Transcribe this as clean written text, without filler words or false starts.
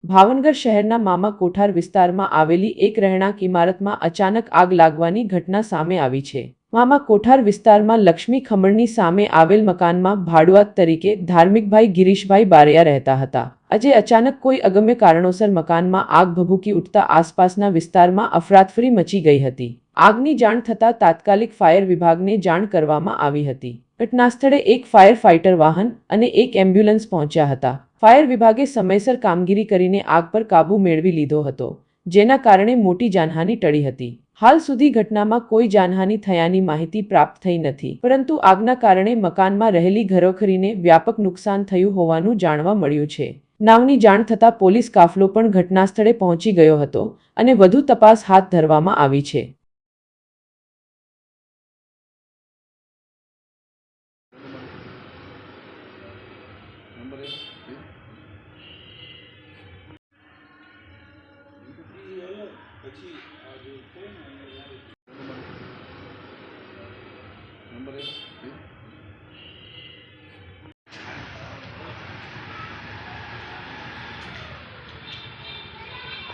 ભાવનગર શહેરના મામા કોઠાર વિસ્તારમાં આવેલી એક રહેણાંક ઇમારતમાં અચાનક આગ લાગવાની ઘટના સામે આવી છે। મામા કોઠાર વિસ્તારમાં લક્ષ્મી ખમણની સામે આવેલ મકાનમાં ભાડુઆત તરીકે ધાર્મિકભાઈ ગિરીશભાઈ બારૈયા રહેતા હતા। આજે અચાનક કોઈ અગમ્ય કારણોસર મકાનમાં આગ ભભૂકી ઉઠતા આસપાસના વિસ્તારમાં અફરાતફરી મચી ગઈ હતી। આગની જાણ થતાં તાત્કાલિક ફાયર વિભાગને જાણ કરવામાં આવી હતી। ઘટનાસ્થળે એક ફાયર ફાઇટર વાહન અને એક એમ્બ્યુલન્સ પહોંચ્યા હતા। ફાયર વિભાગે સમયસર કામગીરી કરીને આગ પર કાબૂ મેળવી લીધો હતો, જેના કારણે મોટી જાનહાનિ ટળી હતી। હાલ સુધી ઘટનામાં કોઈ જાનહાનિ થયાની માહિતી પ્રાપ્ત થઈ નથી, પરંતુ આગના કારણે મકાનમાં રહેલી ઘરવખરીને વ્યાપક નુકસાન થયું હોવાનું જાણવા મળ્યું છે। બનાવની જાણ થતાં પોલીસ કાફલો પણ ઘટનાસ્થળે પહોંચી ગયો હતો અને વધુ તપાસ હાથ ધરવામાં આવી છે। નંબર એક પછી આ જે છે ને નંબર એક